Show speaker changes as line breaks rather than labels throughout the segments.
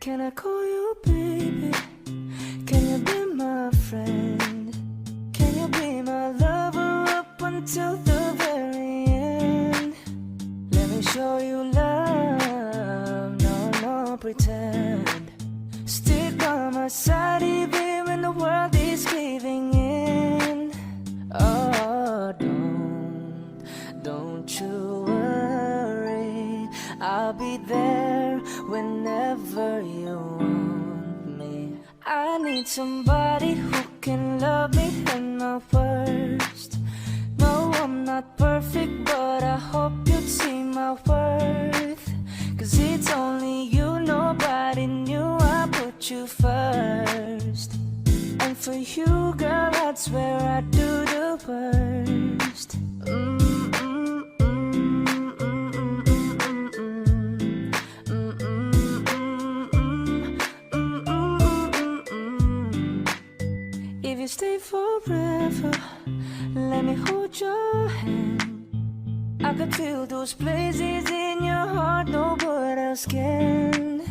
Can I call you baby? Can you be my friend? Can you be my lover up until the very end? Let me show you love, no pretend. Stick by my side even when the world is giving in. Oh, don't you worry, I'll be there whenever you want me. I need somebody who can love me at my worst. No, I'm not perfect, but I hope you'd see my worth. Cause it's only you, nobody knew I put you first. And for you, girl, I'd swear I'd do the worst. If you stay forever, let me hold your hand. I could feel those places in your heart nobody else can.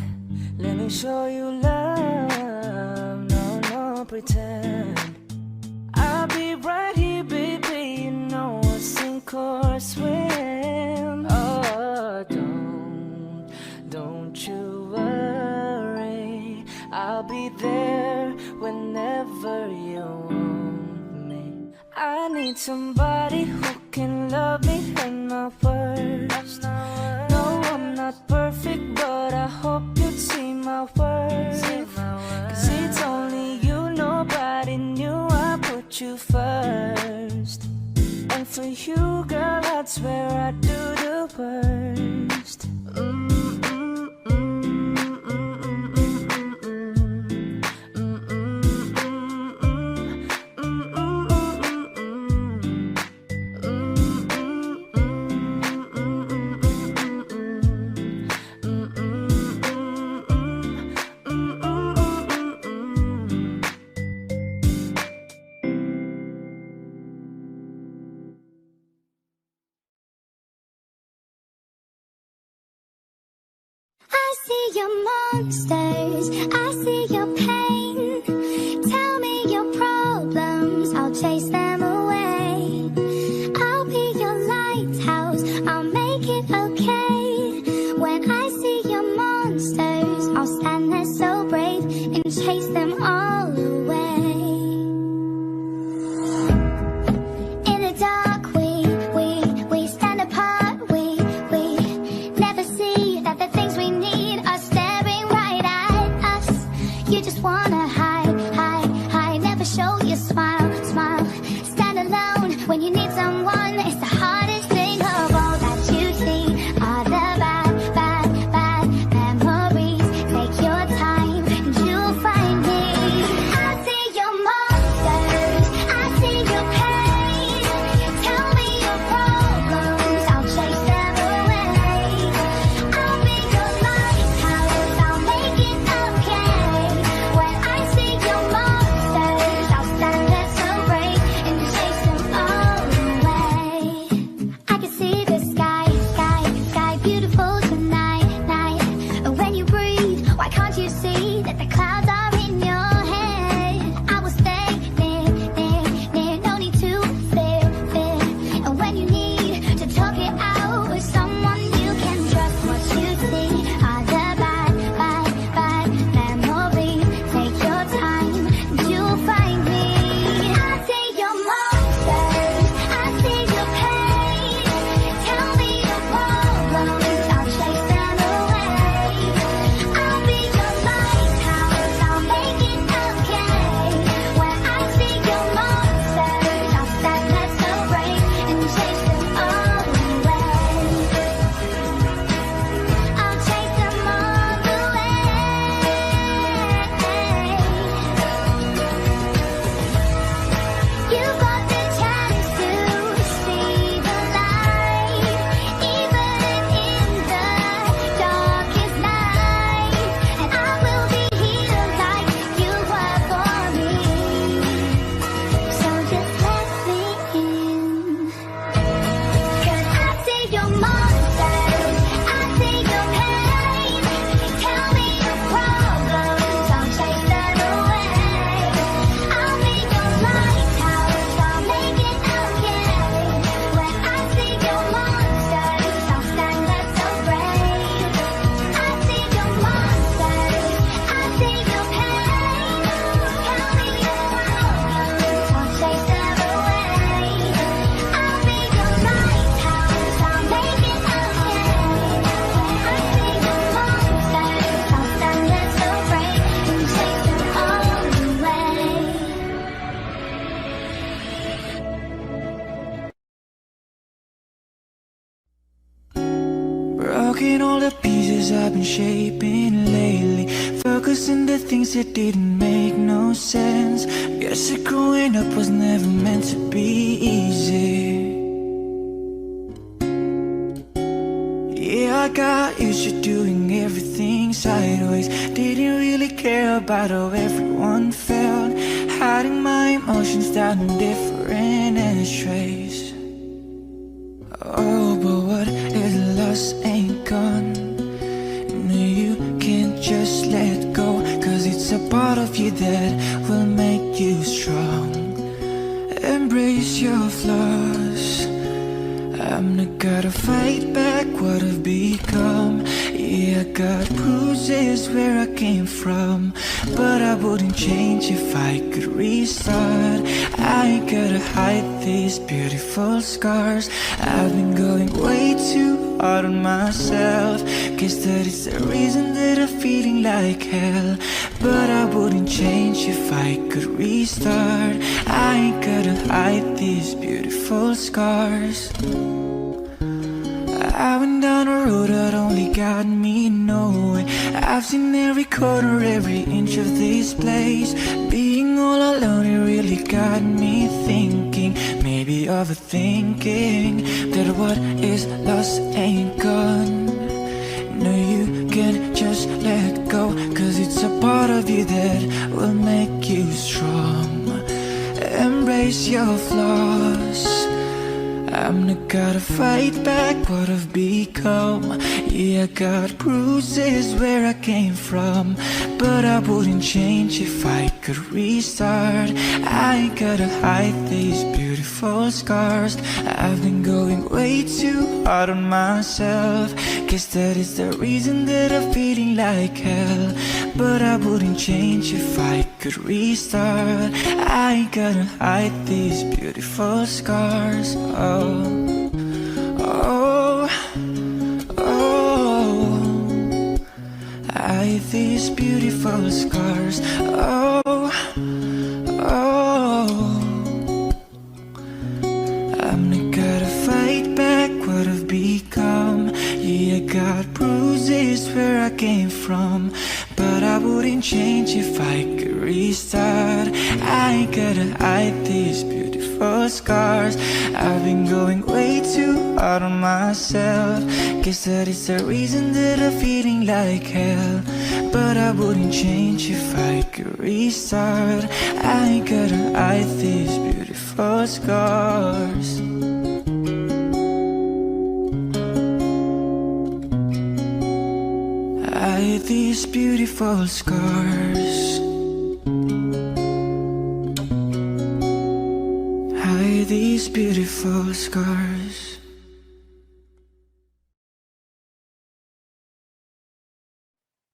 Let me show you love, no pretend. I'll be right here, baby, you know I'll sink or swim. Oh, don't you worry, I'll be there whenever you want me. I need somebody who can love me at my worst. No, I'm not perfect, but I hope you'd see my worth. Cause it's only you, nobody knew I put you first. And for you, girl, I'd swear I'd do the worst.
I see your monsters, I see your pain. Tell me your problems, I'll chase them away. I'll be your lighthouse, I'll make it okay. When I see your monsters, I'll stand there so brave and chase them all away. In the dark we stand apart, we never see that the things we need are staring right
broken all the pieces I've been shaping lately, focusing the things that didn't make no sense. Guess that growing up was never meant to be easy. Yeah, I got used to doing everything sideways, didn't really care about how everyone felt, hiding my emotions down in different ashtrays. Oh, but what is lost ain't gone. No, you can't just let go, cause it's a part of you that will make you strong. Embrace your flaws. I'm not gonna fight back what I've become. Yeah, I got bruises where I came from, but I wouldn't change if I could restart. I ain't gotta hide these beautiful scars. I've been going way too hard on myself. Guess that is the reason that I'm feeling like hell, but I wouldn't change if I could restart. I ain't gotta hide these beautiful scars. I went down a road that only got me nowhere. I've seen every corner, every inch of this place. Being all alone, it really got me thinking, maybe overthinking, that what is lost ain't gone. No, you can't just let go, cause it's a part of you that will make you strong. Embrace your flaws. I'm not gonna fight back what I've become. Yeah, I got bruises where I came from, but I wouldn't change if I could restart. I ain't gotta hide these beautiful scars. I've been going way too hard on myself. Guess that is the reason that I'm feeling like hell, but I wouldn't change if I could restart. I ain't gonna hide these beautiful scars. Oh, oh, oh, hide these beautiful scars. Oh, oh, I'm not gonna fight back what I've become. Yeah, I got bruises where I came from, but I wouldn't change if I could restart. I ain't gotta hide these beautiful scars. I've been going way too hard on myself. Guess that is the reason that I'm feeling like hell, but I wouldn't change if I could restart. I ain't gotta hide these beautiful scars. Hide these beautiful scars. Hide these beautiful scars.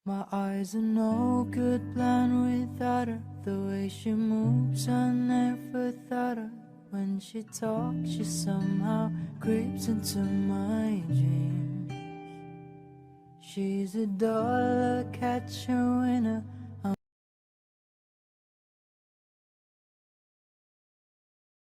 My eyes are no good blind without her. The way she moves, I never thought of. When she talks, she somehow creeps into my dreams. She's a dollar catcher winner,